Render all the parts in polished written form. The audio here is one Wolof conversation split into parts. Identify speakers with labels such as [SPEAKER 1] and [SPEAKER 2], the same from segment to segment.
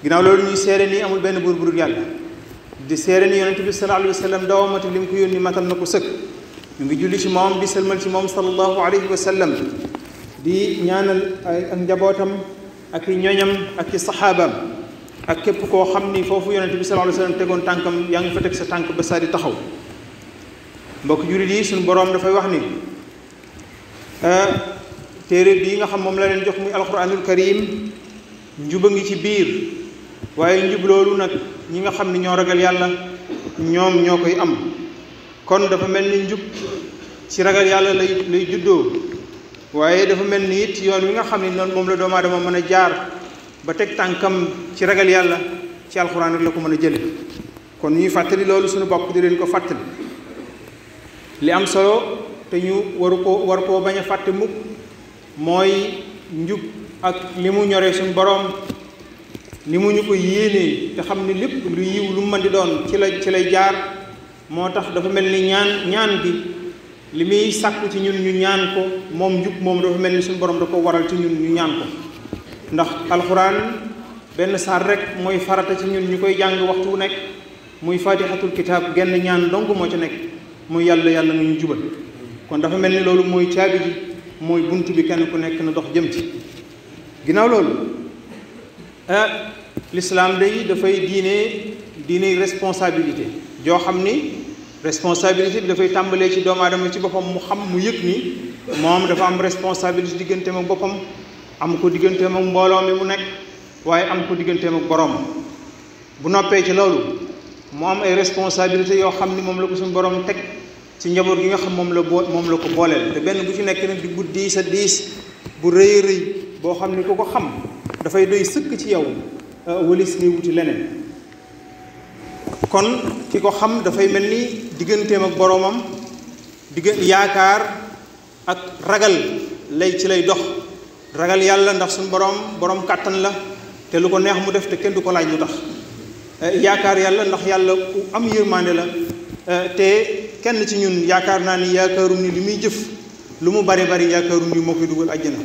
[SPEAKER 1] ginnaaw loolu ñuy seere ni amul benn buur bu dul yàlla di seere ni yonent bi sallallahu alayhi wa sallam dawamati li mu ko yónni matal na ko sëkk ñu ngi julli ci moom di sëlmal ci moom sallallahu alayhi wa sallam di ñaanal ak njabootam ak i ñoñam ak i saxaabaam ak képp koo xam ni foofu yonent bi sallallahu alayhi wa sallam tegoon tànkam yaa ngi fa teg sa tànk ba saa di taxaw mbokk jullit yi suñu boroom dafay wax ni téere bii nga xam moom la leen jox muy alquranul karim njuba ngi ci biir waaye njub loolu nag ñi nga xam ne ñoo ragal yàlla ñoom ñoo koy am kon dafa mel ni njub ci ragal yàlla lay juddoo waaye dafa mel ni it yoon wi nga xam ne noonu moom la doomu aadama mën a jaar ba teg tànkam ci ragal yàlla ci alxuraan rek la ko mën a jële kon ñuy fàttali loolu suñu bopp di leen ko fàttali li am solo te ñu war koo bañ a fàtte mukk mooy njub ak li mu ñoree suñu boroom li mu ñu ko yéenee te xam ni lépp lu yiw lu mu mën di doon ci lay jaar moo tax dafa mel ni ñaan gi li muy sàkku ci ñun ñu ñaan ko moom njub moom dafa mel ni suñu borom da ko waral ci ñun ñu ñaan ko ndax alxuraan benn saar rek mooy farata ci ñun ñu koy jàng waxtu wu nekk muy fatihatul kitaab genn ñaan dong moo ci nekk muy yàlla na ñu jubal kon dafa mel ni loolu mooy caabi ji mooy bunt bi kenn ku nekk na dox jëm ci ginnaaw loolu l'islam day dafay diine responsabilité joo xam ni responsabilité bi dafay tàmbalee ci doomu aadama ci boppam mu xam mu yëg ni moom dafa am responsabilité digganteem ak boppam am ko digganteem ak mbooloo mi mu nekk waaye am ko digganteem ak boroom bu noppee ci loolu mu am ay responsabilité yoo xam ni moom la ko suñu boroom teg ci njaboot gi nga xam moom la ko booleel te benn bu ci nekk nag di bu diis a diis bu rëy rëy boo xam ni ku ko xam dafay doy sëkk ci yow walis ngay wuti leneen kon ki ko xam dafay mel ni digganteem ak boroomam yaakaar ak ragal ci lay dox ragal yàlla ndax suñu boroom kàttan la te lu ko neex mu def te kenn du ko laaj lu tax yaakaar yàlla ndax yàlla ku am yërmande la te kenn ci ñun yaakaar naa ni yaakaarum ni li muy jëf lu mu bari yaakaarum ni moo koy dugal àjjana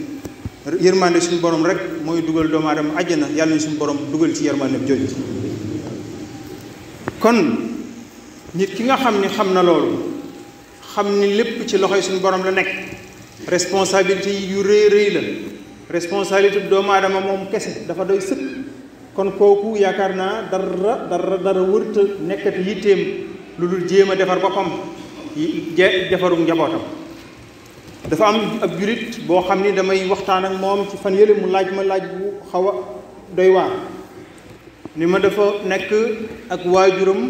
[SPEAKER 1] yërmande suñu borom rek mooy dugal doomu aadama àjjana yàlla na suñu borom dugal ci yërmande jooju kon nit ki nga xam ni xam na loolu xam ni lépp ci loxoy suñu borom la nekk responsabilité yu rëy la responsabilité doomu aadama moom kese dafa doy sëkk kon kooku yaakaar naa dara wërta nekkati yitteem lu dul jéem a defar boppam defaru njabootam dafa am ab julit boo xam ni damay waxtaan ak moom ci fan yële mu laaj bu xaw a doy waar ni ma dafa nekk ak waajuram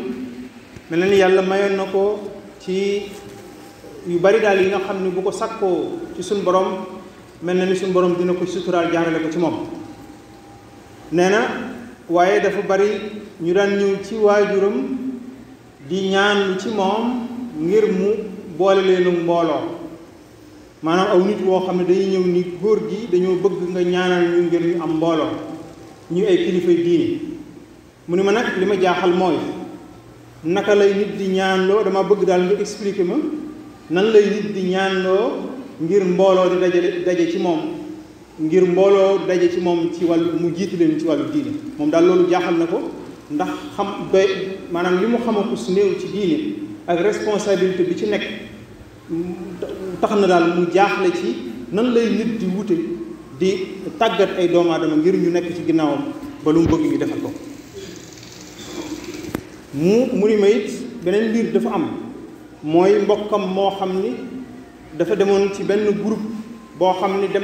[SPEAKER 1] mel na ni yàlla mayoon na ko ci yu bari daal yi nga xam ni bu ko sakkoo ci suñ borom mel na ni suñ borom dina ko suturaal jaarale ko ci moom nee na waaye dafa bari ñu daan ñëw ci waajuram di ñaan lu ci moom ngir mu boole leenu mbooloo maanaam aw nit woo xam ne dañuy ñëw ni góor gi dañoo bëgg nga ñaanal ñu ngir ñu am mbooloo ñu ay kilifay diine mu ni ma nag li ma jaaxal mooy naka lay nit di ñaanloo dama bëgg daal nga expliquer ma nan lay nit di ñaanloo ngir mbooloo di daje ci moom ngir mbooloo daje ci moom ci wàllu mu jiitu leen ci wàllu diine moom daal loolu jaaxal na ko ndax xam doy maanaam li mu xamaku su néew ci diine ak responsabilité bi ci nekk tax na daal mu jaaxle ci nan lay nit di wute di tàggat ay doomu aadama ngir ñu nekk ci ginnaawam ba lu mu bëgg ñu defal ko mu ni ma it beneen mbir dafa am mooy mbokkam moo xam ni dafa demoon ci benn groupe boo xam ni dem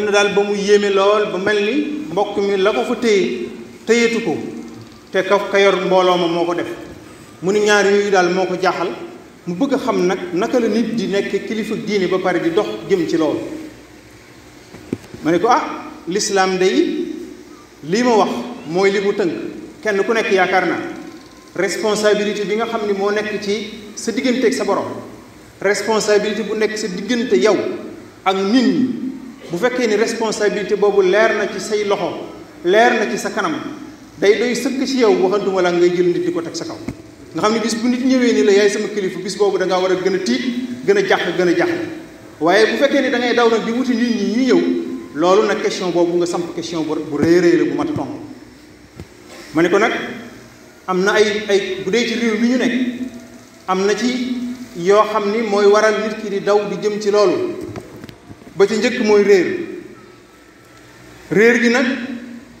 [SPEAKER 1] na daal ba mu yéeme lool ba mel ni mbokk mi la ko fa téyetu ko te ka yor mbooloo ma moo ko def mu ni ñaar yooyu daal moo ko jaaxal mu bëgg a xam nag naka la nit di nekk kilifa diine ba pare di dox jëm ci loolu ma ne ko l'islam day lii ma wax mooy li mu tënk kenn ku nekk yaakaar naa responsabilité bi nga xam ni moo nekk ci sa diggante ak sa borom responsabilité bu nekk sa diggante yow ak nit ñi bu fekkee ni responsabilité boobu leer na ci say loxo leer na ci sa kanam day doy sëkk ci yow waxantuma la ngay jël nit di ko teg sa kaw nga xam ne bis bu nit ñëwee ni la yaay sama kilifa bis boobu da ngaa war a gën a tiit gën a jàq waaye bu fekkee ni da ngay daw nag di wuti nit ñi ñu ñëw loolu nag question boobu nga samp question bu rëy rëy la bu mat a tontu ma ne ko nag am na ay bu dee ci réew mi ñu nekk am na ci yoo xam ni mooy waral nit ki di daw di jëm ci loolu ba ci njëkk mooy réer gi nag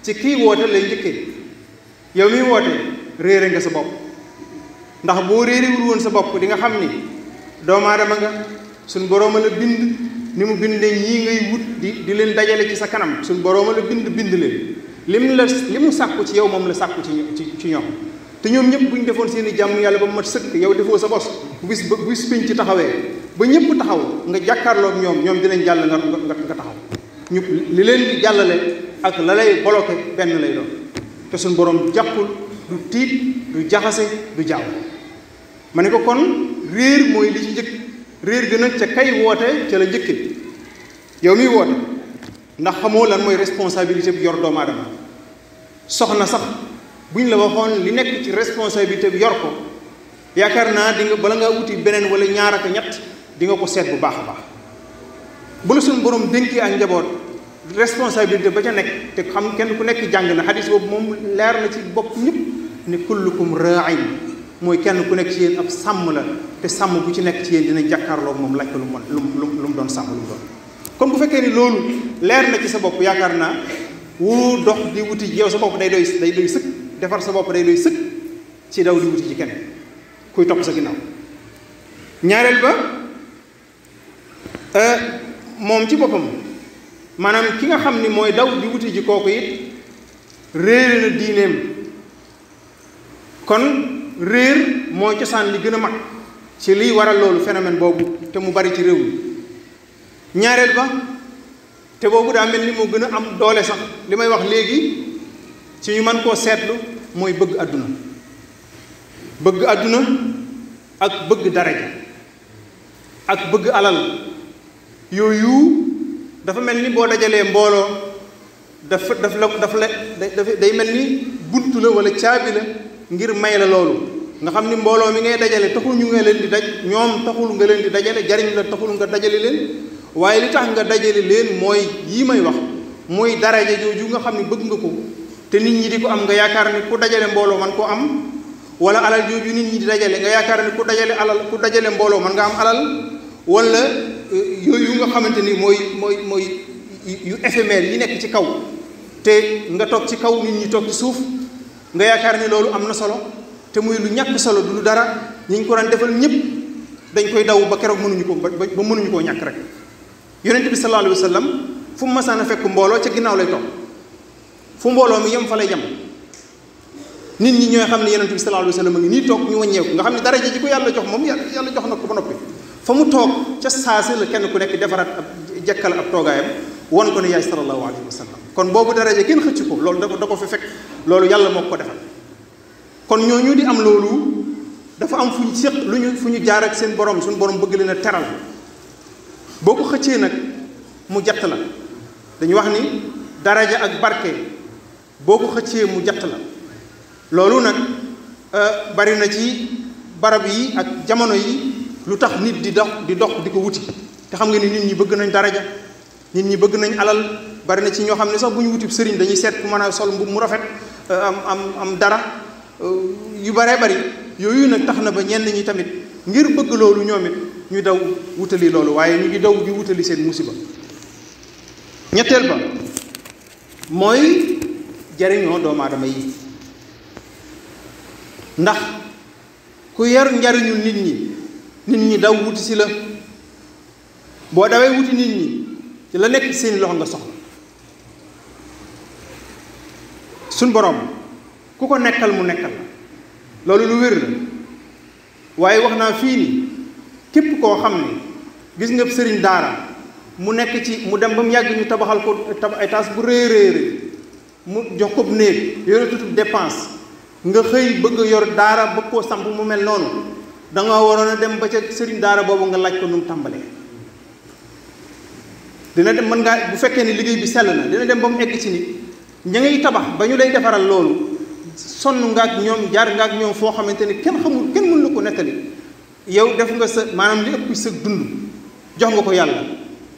[SPEAKER 1] ci kii woote lay njëkkee yow miy woote réere nga sa bopp ndax boo réerewul woon sa bopp di nga xam ni doomu aadama nga suñ borooma la bind ni mu bindee ñii ngay wut di leen dajale ci sa kanam suñ borooma la bind leen li mu sàkku ci yow moom la sàkku ci ñoom te ñoom ñëpp bu ñu defoon seen i jàmm yàlla ba mu mat sëkk yow defoo sa bos bis pénc ci taxawee ba ñëpp taxaw nga jàkkaarloog ñoom dinañ jàll nga taxaw ñu li leen di jàllale ak la lay bloqué benn lay doon te suñ borom jàppul du tiit du jaxase du jaaw ma ne ko kon réer mooy li ci njëkk réer gi nag ca kay woote ca la njëkke yow miy woote ndax xamoo lan mooy responsabilité bi yor doomu aadama soxna sax bu ñu la waxoon li nekk ci responsabilité bi yor ko yaakaar naa di nga bala ngaa wuti beneen wala ñaar ak ñett di nga ko seet bu baax a baax bu la suñu borom dénkee ak njaboot responsabilité ba ca nekk te xam kenn ku nekk jàng na xadis boobu moom leer na ci bopp ñëpp ne kullukum ra'in mooy kenn ku nekk ci yéen ab sàmm la te sàmm bu ci nekk ci yéen dina jàkkaarloo moom laaj ko lu mu doon sàmm lu mu doon kon bu fekkee ni loolu leer na ci sa bopp yaakaar naa wu dox di wuti yow sa bopp day doy sëkk defar sa bopp day doy sëkk ci daw di wuti ci kenn kuy topp sa ginnaaw ñaareel ba moom ci boppam maanaam ki nga xam ni mooy daw di wuti ji kooku it réere na diineem kon réer mooy cosaan li gën a mag ci liy waral loolu phénomène boobu te mu bari ci réew mi ñaareel ba te boobu daa mel ni moo gën a am doole sax li may wax léegi ci ñu mën koo seetlu mooy bëgg àdduna ak bëgg daraja ak bëgg alal yooyu dafa mel ni boo dajalee mbooloo day mel ni buntu la wala caabi la ngir may la loolu nga xam ni mbooloo mi ngay dajale taxul ñu nga leen di daj ñoom taxul nga leen di dajale jariñ la taxul nga dajale leen waaye li tax nga dajale leen mooy yii may wax mooy daraja jooju nga xam ni bëgg nga ko te nit ñi di ko am nga yaakaar ni ku dajale mbooloo man koo am wala alal jooju nit ñi di dajale nga yaakaar ni ku dajale mbooloo man nga am alal wala yooyu nga xamante ni mooy yu éphémère yi nekk ci kaw te nga toog ci kaw nit ñi toog ci suuf nga yaakaar ni loolu am na solo te muy lu ñàkk solo du lu dara ñi ngi ko daan defal ñëpp dañ koy daw ba keroog mënuñu ko ba mënuñu koo ñàkk rek yonent bi sallallahu alayhi wa sallam fu mu masaan a fekk mbooloo ca ginnaaw lay toog fu mbooloo mi yem fa lay yem nit ñi ñooy xam ne yonent bi sallallahu alayhi wa sallam a ngi nii toog ñu wàññeeku nga xam ne daraja ji ko yàlla jox moom yàlla jox na ko ba noppi fa mu toog ca saasi la kenn ku nekk defaraat ab jekkal ab toogaayam won ko ne yaay sallallahu alayhi wa sallam kon boobu daraja kenn xëcc ko loolu da ko fi fekk loolu yàlla moo ko defal kon ñooñu di am loolu dafa am fu ñu séq fu ñu jaar ak seen borom suñu borom bëgg leen a teral boo ko xëccee nag mu jatt la dañu wax ni daraja ak barke boo ko xëccee mu jatt la loolu nag bari na ci barab yi ak jamono yi lu tax nit di dox di ko wuti te xam nga ni nit ñi bëgg nañ daraja nit ñi bëgg nañ alal bari na ci ñoo xam ne sax bu ñu wuti sëriñ dañuy seet ku mën a sol mbub mu rafet am dara yu baree bari yooyu nag tax na ba ñenn ñi tamit ngir bëgg loolu ñoom it ñu daw wutali loolu waaye ñu ngi daw di wutali seen musiba ñetteel ba mooy jariñoo doomu aadama yi ndax ku yar njariñu nit ñi daw wuti si la boo dawee wuti nit ñi ci la nekk seen loxo nga soxla suñ borom ku ko nekkal mu nekkal la loolu lu wér la waaye wax naa fii ni képp koo xam ne gis nga sëriñ daara mu nekk ci mu dem ba mu yàgg ñu tabaxal ko ay taas bu réeréeré mu jox ko néeg yore tutub dépense nga xëy bëgg a yor daara bëgg koo samp mu mel noonu da nga waroon a dem ba ca sëriñ daara boobu nga laaj ko nu mu tàmbalee dina dem mën ngaa bu fekkee ni liggéey bi sell na dina dem ba mu egg ci ni ña ngay tabax ba ñu lay defaral loolu sonn nga ak ñoom jaar nga ak ñoom foo xamante ni kenn xamul kenn mën la ko nettali yow def nga sa maanaam li ëpp sa dund jox nga ko yàlla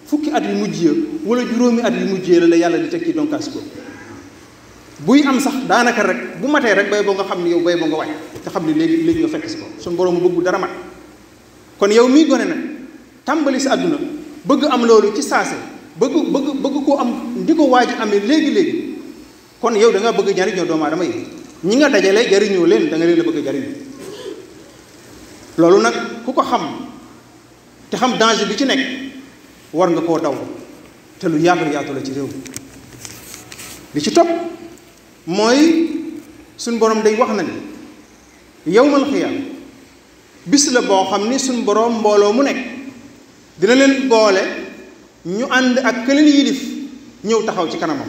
[SPEAKER 1] fukki at yu mujj ya wala juróomi at yu mujj ya la yàlla di teg ci donkaas ko buy am sax daanaka rek bu matee rek bay boo nga xam ne yow bay boo nga wàcc te xam ne léegi nga fekk si ko suñu borom bëggu dara mat kon yow mii gone nag tàmbali si àdduna bëgg am loolu ci saase bëgg koo am di ko waaj amee léegi kon yow da nga bëgg jariñoo doomu aadama yi ñi nga dajale jariñoo leen da nga leen a bëgg jariñoo loolu nag ku ko xam te xam danger bi ci nekk war nga koo daw te lu yaatu la ci réew li ci topp mooy suñ borom day wax na ni yawmal xiyaam bis la boo xam ni suñ borom mbooloo mu nekk dina leen boole ñu ànd ak këleen yilif ñëw taxaw ci kanamam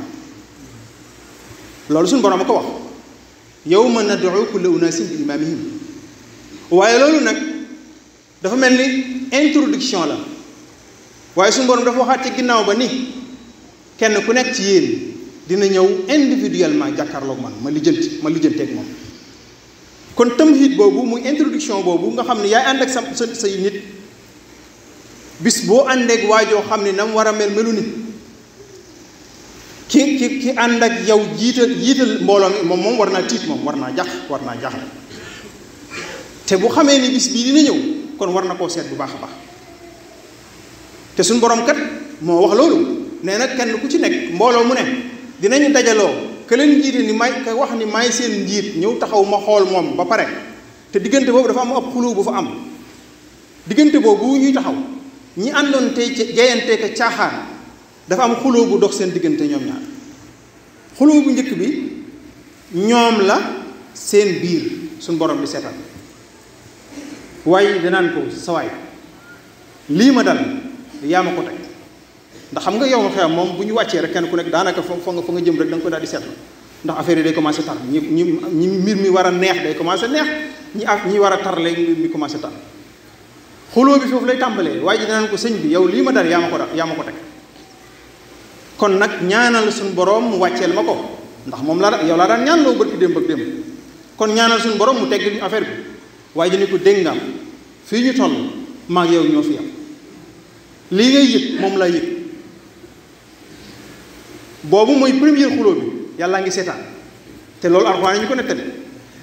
[SPEAKER 1] loolu suñ borom a ko wax yawma nad'u kulla unaasin bi imaamihim waaye loolu nag dafa mel ni introduction la waaye suñu borom dafa waxaat ci ginnaaw ba ni kenn ku nekk ci yéen dina ñëw individuellement jàkkaarloog man ma lijjanteeg moom kon tamhid boobu muy introduction boobu nga xam ne yaay ànd ak say nit bis boo àndeeg waajoo xam ne na mu war a melu ni ki ànd ak yow jiital mbooloo mi moom war naa tiit moom war naa jaxle te bu xamee ni bis bii dina ñëw kon war na koo seet bu baax a baax te suñ borom kat moo wax loolu nee na kenn ku ci nekk mbooloo mu ne dinañu dajaloo ke leen njiite ni may ka wax ni may seen njiit ñëw taxaw ma xool moom ba pare te diggante boobu dafa am ab xuloo bu fa am diggante boobu ñuy taxaw ñi àndoon tey jeyante ka caaxaan dafa am xuloo bu dox seen diggante ñoom ñaar xuloo bu njëkk bi ñoom la seen biir suñ borom bi seetal waaye danaan ko sawaay lii ma dal yaa ma ko teg ndax xam nga yow ma xew moom bu ñu wàccee rek kenn ku nekk daanaka fa nga jëm rek da nga ko daal di seetlu ndax affaire yi day commencé tar ñi mbir mi war a neex day commencé neex ñi war a tar léegi mbir mi commencé tar xuloo bi foofu lay tàmbalee waaye ji danaan ko sëñ bi yow lii ma dal yaa ma ko teg kon nag ñaanal suñu borom mu wàcceel ma ko ndax moom yow laa daan ñaan loo bërki démb ak démb kon ñaanal suñu borom mu tegg ñu affaire bi waaye ji ni ko déngam fii ñu toll maag yow ñoo fi am lii ngay yëg moom laa yëg boobu mooy premier xuloo bi yàllaa ngi seetaan te loolu Alxuraan ñu ko nettali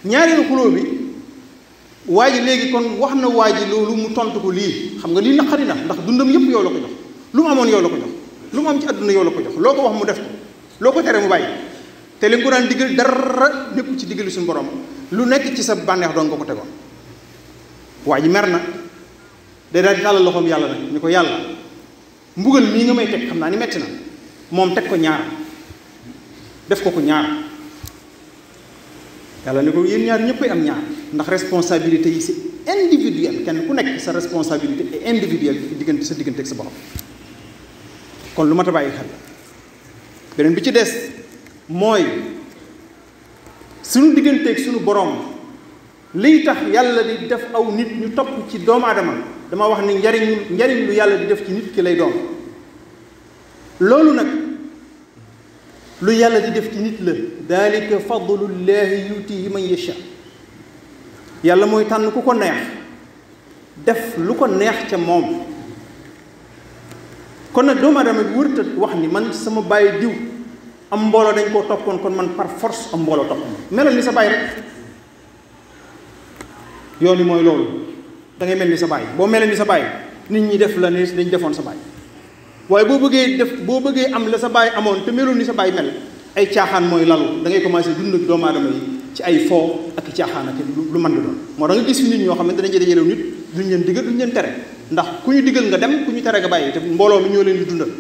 [SPEAKER 1] ñaareelu xuloo bi waa ji léegi kon wax na waa ji loolu mu tontu ko lii xam nga lii naqari na ndax dundam yëpp yow la ko jox lu mu amoon yow la ko jox lu mu am ci àdduna yow la ko jox loo ko wax mu def ko loo ko tere mu bàyyi te li nga ko daan diggal dara nekku ci diggali suñu borom lu nekk ci sa bànneex doon nga ko tegoon waa ji mer na day daal di tàllal loxoom yàlla nag ni ko yàlla mbugal mii nga may teg xam naa ni metti na moom teg ko ñaar def ko ñaar yàlla ni ko yéen ñaar ñëppay am ñaar ndax responsabilité yi c'est individuel kenn ku nekk sa responsabilité est individuelle sa diggante ak sa borom kon lu mat a bàyyi xel beneen bi ci des mooy suñu digganteeg suñu borom liy tax yàlla di def aw nit ñu topp ci doomu aadama dama wax ni njariñ lu yàlla di def ci nit ki lay doon loolu nag lu yàlla di def ci nit la dalika fadlullahi yutihi man yasha yàlla mooy tànn ku ko neex def lu ko neex ca moom kon nag doomu aadama bi wërta wax ni man sama bàyyi diw am mbooloo dañ koo toppoon kon man par force am mbooloo topp melal ni sa bàyyi rek yoon yi mooy loolu da ngay mel ni sa bàyyi boo mel ni sa bàyyi nit ñi def la ni dañ defoon sa bàyyi waaye boo bëggee am la sa bàyyi amoon te melul ni sa bàyyi mel ay caaxaan mooy lalu da ngay commencé dund ak doomu aadama yi ci ay foo ak caaxaan ak lu mën di doon moo tax nga gis fi nit ñoo xam ne danañ dajalew nit duñ leen digal duñ leen tere ndax ku ñu digal nga dem ku ñu tere nga bàyyi te mbooloo mi ñoo leen di dundal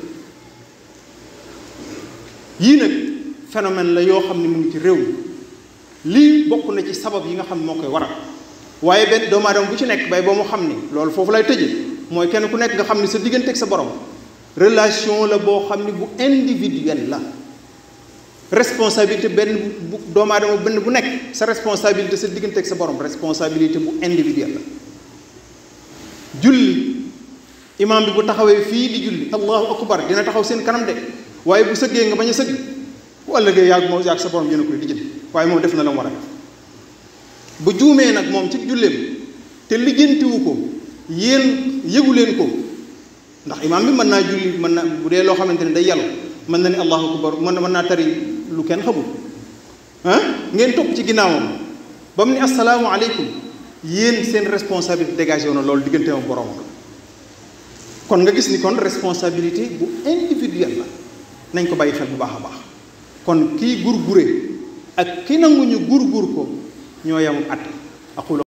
[SPEAKER 1] yii nag phénomène la yoo xam ne mu ngi ci réew mi lii bokk na ci sabab yi nga xam ne moo koy waral waaye benn doomu aadama bu ci nekk bay boo mu xam ni loolu foofu lay tëje mooy kenn ku nekk nga xam ni sa diggante ak sa borom relation la boo xam ni bu individuel la responsabilité benn bu doomu aadama benn bu nekk sa responsabilité sa diggante ak sa borom responsabilité bu individuel la julli imaam bi bu taxawee fii di julli allahu akbar dina taxaw seen kanam de waaye bu sëggee nga bañ a sëgg bu ëllëgee yàgg sa borom yéen a koy lijjanti waaye moom def na la mu war a def bu juumee nag moom ci julleem te lijjantiwu ko yéen yëgu leen ko ndax imaam bi mën naa julli mën na bu dee loo xamante ne day yàllu mën na ne allahu akbar mën naa tari lu kenn xamul ngeen topp ci ginnaawam ba mu ne assalaamu aleykum yéen seen responsabilité dégagé wu na loolu digganteem ak borom kon nga gis ni kon responsabilité bu individuelle la nañ ko bàyyi xel bu baax a baax kon kii gurgure ak ki nanguñu gurgur ko ñoo yamum at aqulu